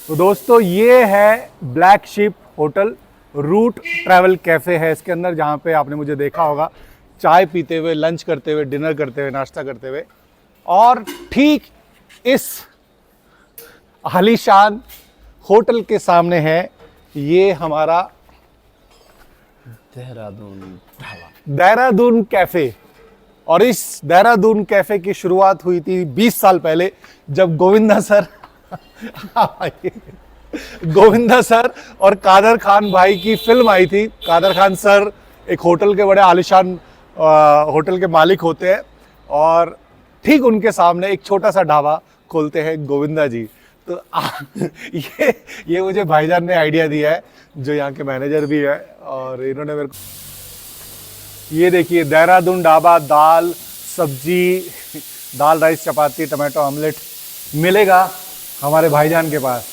तो दोस्तों ये है black ship hotel, route travel cafe है इसके अंदर, जहाँ पे आपने मुझे देखा होगा चाय पीते हुए, लंच करते हुए, डिनर करते हुए, नाश्ता करते हुए। और ठीक इस आलीशान होटल के सामने है ये हमारा देहरादून कैफ़े। और इस देहरादून कैफ़े की शुरुआत हुई थी 20 साल पहले, जब गोविंदा सर गोविंदा सर और कादर खान भाई की फिल्म आई थी। कादर खान सर एक होटल के बड़े आलिशान होटल के मालिक होते हैं, और ठीक उनके सामने एक छोटा सा ढाबा खोलते हैं गोविंदा जी। तो ये मुझे भाईजान ने आइडिया दिया है, जो यहाँ के मैनेजर भी है, और इन्होंने मेरे को ये देखिए देहरादून ढाबा, दाल सब्जी, दाल राइस चपाती टमाटो ऑमलेट मिलेगा हमारे भाईजान के पास।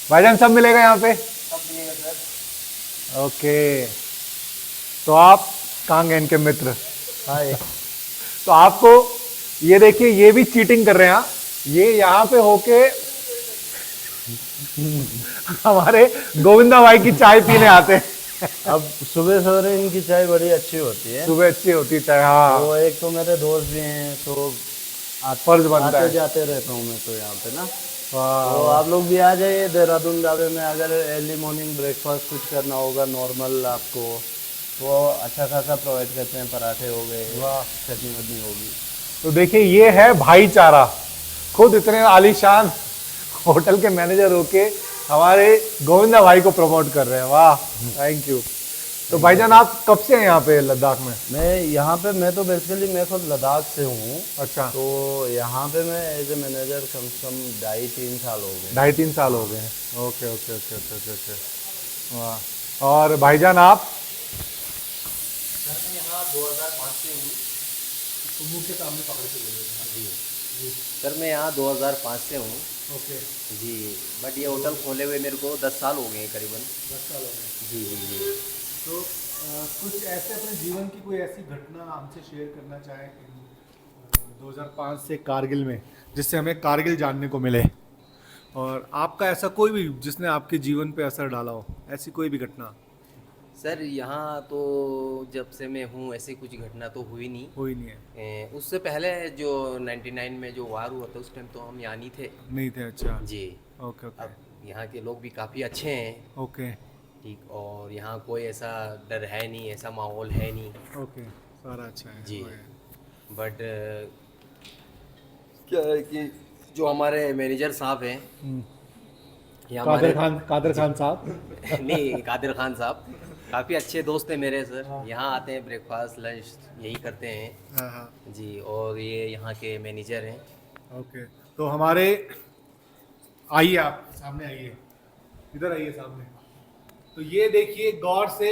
भाईजान सब मिलेगा यहाँ पे? सब मिलेगा सर। ओके, तो आप कहाँ गए इनके मित्र? हाय। तो आपको ये देखिए, ये भी चीटिंग कर रहे हैं। ये यहाँ पे होके हमारे गोविंदा भाई की चाय पीने आते हैं। अब सुबह सवेरे इनकी चाय बड़ी अच्छी होती है। सुबह अच्छी होती है चाय, हाँ। तो एक तो मेरे दोस्त भी हैं, तो फर्ज बनता है। आते जाते रहता हूँ मैं तो यहाँ पे ना। वाह। तो आप लोग भी आ जाइए देहरादून ढाबे में। अगर अर्ली मॉर्निंग ब्रेकफास्ट कुछ करना होगा नॉर्मल आपको, तो अच्छा खासा प्रोवाइड करते हैं। पराठे हो गए, वाह, चटनी वटनी होगी। तो देखिए ये है भाईचारा। खुद इतने आलीशान होटल के मैनेजर होके हमारे गोविंदा भाई को प्रमोट कर रहे हैं। वाह, थैंक यू। तो भाईजान आप कब से हैं यहाँ पे लद्दाख में? मैं यहाँ पे, मैं तो बेसिकली मैं खुद लद्दाख से हूँ। अच्छा। तो यहाँ पे मैं एज ए मैनेजर कम से कम 2.5-3 साल हो गए। 2.5-3 साल हो गए हैं। Okay okay okay okay okay okay. वाह। और भाईजान आप? सर मैं यहाँ 2005 से हूँ। तो मुँह के सामने पकड़ के बोले। जी सर, मैं यहाँ 2005 से हूँ। ओके। जी, बट ये होटल खोले हुए मेरे को 10 साल हो गए हैं करीबन। 10 साल हो गए। जी जी जी। तो कुछ ऐसे अपने जीवन की कोई ऐसी घटना हमसे शेयर करना चाहें 2005 से कारगिल में, जिससे हमें कारगिल जानने को मिले, और आपका ऐसा कोई भी जिसने आपके जीवन पे असर डाला हो, ऐसी कोई भी घटना? सर यहाँ तो जब से मैं हूँ ऐसी कुछ घटना तो हुई नहीं। कोई नहीं है? उससे पहले जो 99 में जो वार हुआ था उस टाइम तो हम यहाँ नहीं थे। नहीं थे? अच्छा। जी। ओके ओके अब यहाँ के लोग भी काफ़ी अच्छे हैं। ओके ठीक, और यहाँ कोई ऐसा डर है नहीं, ऐसा माहौल है नहीं। ओके, सारा अच्छा है। जी। बट क्या है कि जो हमारे मैनेजर साहब हैं, ये कादर खान साहब। नहीं, कादिर खान साहब काफ़ी अच्छे दोस्त हैं मेरे सर। यहाँ आते हैं, ब्रेकफास्ट लंच यही करते हैं। हाँ हाँ। जी, और ये यहाँ के मैनेजर हैं। ओके, तो हमारे, आइए आप सामने आइए, इधर आइए सामने। तो ये देखिए गौर से,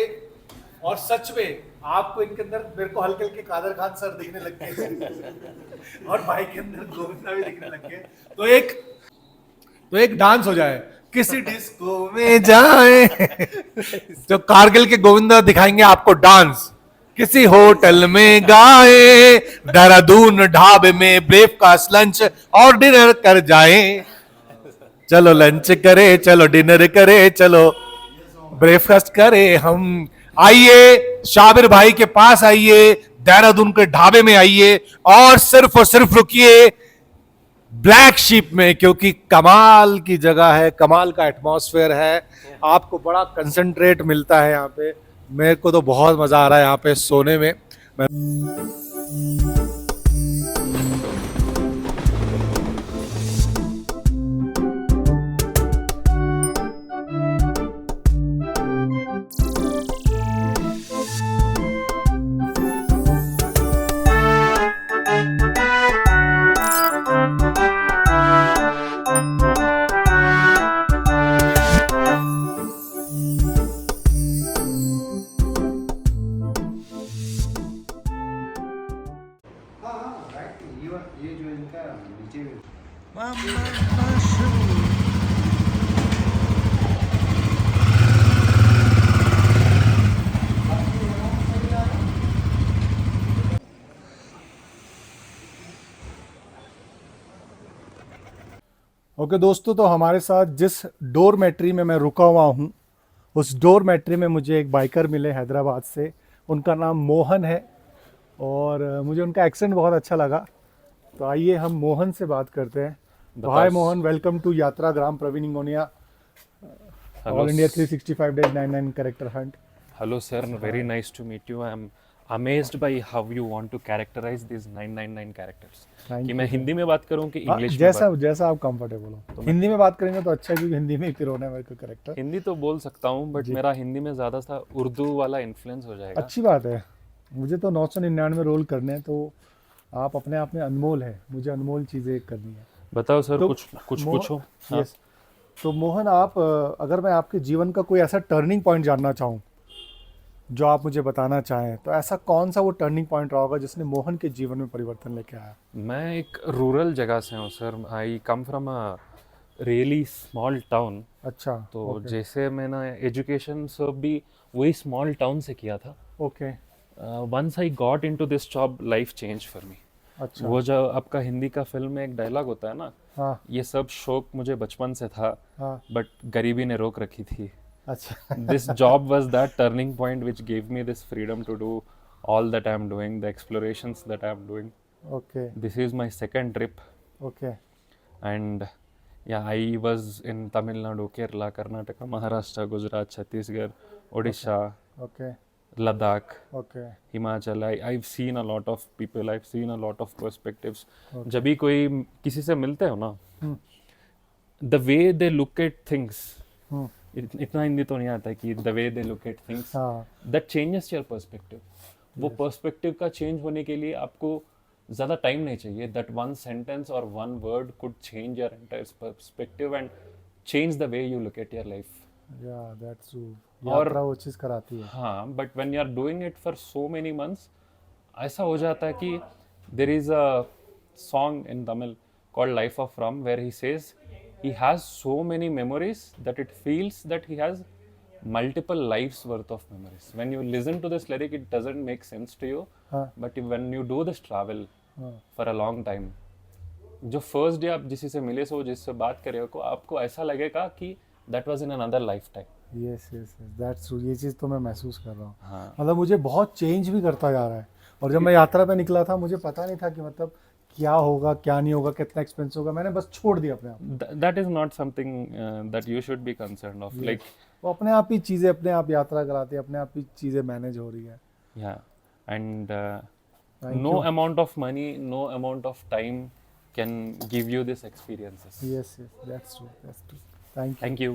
और सच में आपको इनके अंदर, मेरे को हल्के हल्के कादर खान सर दिखने लग गए और भाई के अंदर गोविंदा भी दिखने लग गए। तो एक डांस हो जाए, किसी डिस्को में जाए। जो कारगिल के गोविंदा दिखाएंगे आपको डांस, किसी होटल में गाए, देहरादून ढाबे में ब्रेकफास्ट लंच और डिनर कर जाए। चलो लंच करे, चलो डिनर करे, चलो ब्रेकफास्ट करे। हम आइए शाबिर भाई के पास आइए, देहरादून के ढाबे में आइए, और सिर्फ रुकिए ब्लैक शिप में, क्योंकि कमाल की जगह है, कमाल का एटमॉस्फेयर है। आपको बड़ा कंसंट्रेट मिलता है यहाँ पे। मेरे को तो बहुत मजा आ रहा है यहाँ पे सोने में। ओके दोस्तों, तो हमारे साथ जिस डोरमेट्री में मैं रुका हुआ हूँ उस डोरमेट्री में मुझे एक बाइकर मिले हैदराबाद से। उनका नाम मोहन है और मुझे उनका एक्सेंट बहुत अच्छा लगा। तो आइए हम मोहन से बात करते हैं। तो हाय मोहन, वेलकम टू यात्रा ग्राम Praveen इंगोनिया all India 365 days 99 character hunt. Hello sir, very nice to meet you. I am amazed by how you want to characterize these 999 characters. Thank कि you, मैं sir. हिंदी में बात करूं कि हाँ, इंग्लिश में जैसा बात? जैसा आप कंफर्टेबल हो। हिंदी में बात करेंगे तो अच्छा है क्योंकि हिंदी में ही फिर होना है मेरे को करेक्टर। हिंदी तो बोल सकता हूं बट मेरा हिंदी में ज़्यादा सा उर्दू वाला इन्फ्लुएंस हो जाएगा। अच्छी बात है। मुझे तो 999 रोल करने हैं, तो आप अपने आप में अनमोल है। मुझे अनमोल चीज़ें करनी है। बताओ सर, तो कुछ पूछो। हाँ। यस। तो मोहन, आप अगर मैं आपके जीवन का कोई ऐसा टर्निंग पॉइंट जानना चाहूँ जो आप मुझे बताना चाहें, तो ऐसा कौन सा वो टर्निंग पॉइंट रहा होगा जिसने मोहन के जीवन में परिवर्तन लेके आया? मैं एक रूरल जगह से हूँ sir. I come from a really small town. अच्छा। तो जैसे मैंने एजुकेशन सब भी वही स्मॉल टाउन से किया था। Okay. Once I got into this job, life change for me. अच्छा। वो जो आपका हिंदी का फिल्म में एक डायलॉग होता है ना, हाँ ये सब शौक मुझे बचपन से था हाँ। बट गरीबी ने रोक रखी थी। अच्छा। This job was that turning point which give me this freedom to do all that I am doing, the explorations that I am doing. Okay This is my second trip okay and yeah, I was in Tamil Nadu, Kerala, Karnataka, Maharashtra, Gujarat, Chhattisgarh, Odisha, okay Ladakh, okay Himachal. I've seen a lot of people, I've seen a lot of perspectives. जब भी कोई किसी से मिलते हो ना, the way they look at things, इतना हिंदी तो नहीं आता कि the way they look at things, हाँ that changes your perspective. वो पर्सपेक्टिव का चेंज होने के लिए आपको ज़्यादा टाइम नहीं चाहिए. दैट वन सेंटेंस और one word could change your entire perspective and change the way you look at your life. या दैट्स ट्रू. और यात्रा वो चीज़ कराती है. हाँ, but when you are doing it for so many months, ऐसा हो जाता है कि there is a song in Tamil called life of Ram where he says he has so many memories that it feels that he has multiple lives worth of memories. When you listen to this lyric, it doesn't make sense to you, but when you do this travel for a long time, जो first day आप जिसी से मिले सो जिससे बात कर रहे हो, आपको ऐसा लगेगा कि that was in another lifetime. Yes yes that's true. ये चीज़ तो मैं महसूस कर रहा हूँ. हाँ. मतलब मुझे बहुत चेंज भी करता जा रहा है. और जब मैं यात्रा पे निकला था मुझे पता नहीं था कि मतलब क्या होगा क्या नहीं होगा, कितना एक्सपेंस होगा. मैंने बस छोड़ दिया अपने आप. That is not something that you should be concerned of. Like वो अपने आप ही चीज़ें अपने आप यात्रा कराती है, अपने आप ही चीज़ें मैनेज हो रही है. yeah, and Thank no you. amount of money, no amount of time can give you these experiences. Yes yes that's true that's true. Thank you. Thank you.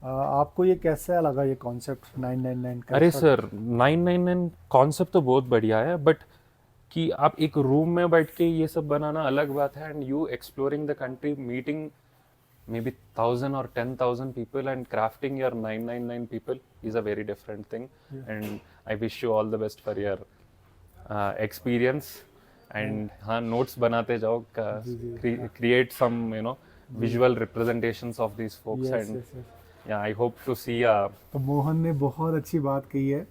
आपको ये कैसा लगा ये कॉन्सेप्ट 999 का? अरे सर, 999 कॉन्सेप्ट तो बहुत बढ़िया है, बट कि आप एक रूम में बैठ के ये सब बनाना अलग बात है, and you exploring the country, meeting may be 1000 or 10,000 people and crafting your 999 people is a very different thing. And I wish you all the best for your experience. And हाँ, notes बनाते जाओ, create some visual representations of these folks. Yes, and yes, yes. yeah, I hope to see तो मोहन ने बहुत अच्छी बात कही है.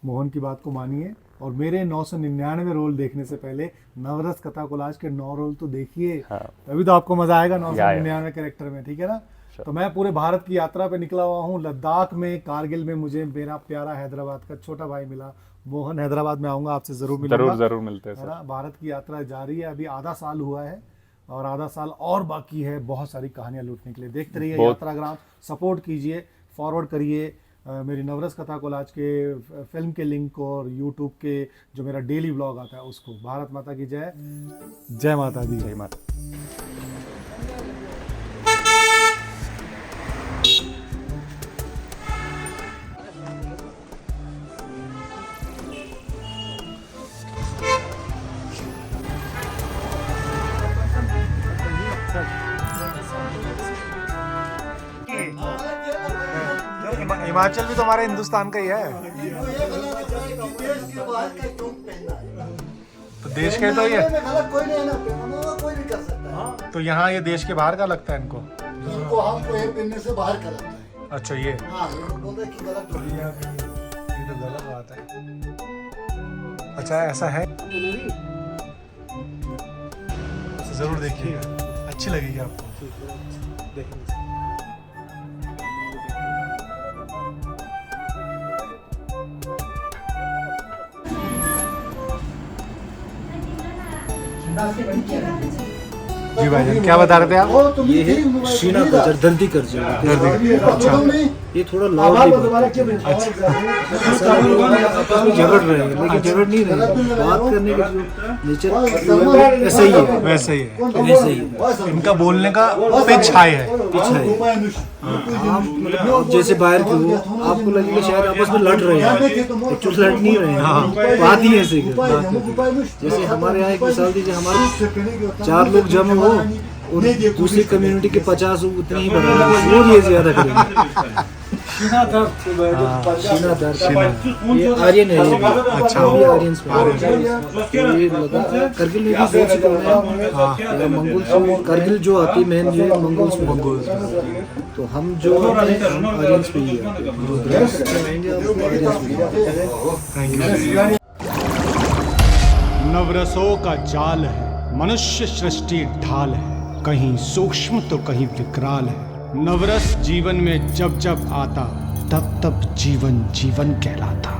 मोहन की बात को मानिए और मेरे 999 रोल देखने से पहले नवरस कथा कोलाज के 9 रोल तो देखिए. तभी तो आपको मजा आएगा 999 कैरेक्टर में. ठीक है ना? तो मैं पूरे भारत की यात्रा पे निकला हुआ हूँ. लद्दाख में, कारगिल में मुझे मेरा प्यारा हैदराबाद का छोटा भाई मिला. मोहन, हैदराबाद में आऊंगा, आपसे जरूर मिलूंगा. जरूर मिलते हैं है ना? भारत की यात्रा जारी है. अभी आधा साल हुआ है और आधा साल और बाकी है. बहुत सारी कहानियां लूटने के लिए. देखते रहिए यात्राग्राम, सपोर्ट कीजिए, फॉरवर्ड करिए मेरी नवरस कथा कोलाज के फिल्म के लिंक को और यूट्यूब के जो मेरा डेली व्लॉग आता है उसको. भारत माता की जय. जय माता दी. जय माता. हिमाचल भी तो हमारे हिंदुस्तान का ही है. तो देश के तो ये कोई नहीं है ना, कोई भी कर सकता है. तो यहाँ ये देश के बाहर का लगता है इनको. इनको हमको ये पहनने से बाहर कर लगता है. अच्छा ये हाँ, ये लोग बोल रहे हैं कि गलत हो गया. ये तो गलत बात है. अच्छा ऐसा है. जरूर देखिएगा, अच्छी लगेगी आपको. देखेंगे। जी भाई क्या बता रहे थे आप? ये है शीना कल्चर, दर्दी कल्चर। अच्छा ये थोड़ा लॉन्ग आपस में झगड़ रहे हैं, लेकिन झगड़ नहीं रहे हैं। बात करने का जो नेचर ऐसा ही है, वैसे ही है, वैसे ही है। इनका बोलने का पिच हाई है। पीछा है। आप मतलब आप जैसे बाहर के हो, आपको लगेगा शायद आपस में लड़ रहे हैं, एक्चुअली लड़ नहीं रहे हैं। बात ही ऐसे ही है। जैसे हमारे यहाँ एक मिसाल दीजिए, हमारे 4 लोग जमा हो और दूसरी कम्युनिटी के 50 उतने ही बनाए, वो ये ज्यादा करेंगे। शीना ये आर्यन है, ये अच्छा। ये आर्यंस में ये लगा करगिल में भी बहुत सी कॉलोनी है। मंगोल से करगिल जो आती मेन ये मंगोल्स में, तो हम जो आते हैं हम आर्यंस में ही आते हैं। जो द्रस आएंगे आप आर्यंस में ही आते हैं। नवरसों का जाल है, मनुष्य सृष्टि ढाल है, कहीं सूक्ष्म तो कहीं विकराल है। नवरस जीवन में जब जब आता, तब तब जीवन जीवन कहलाता।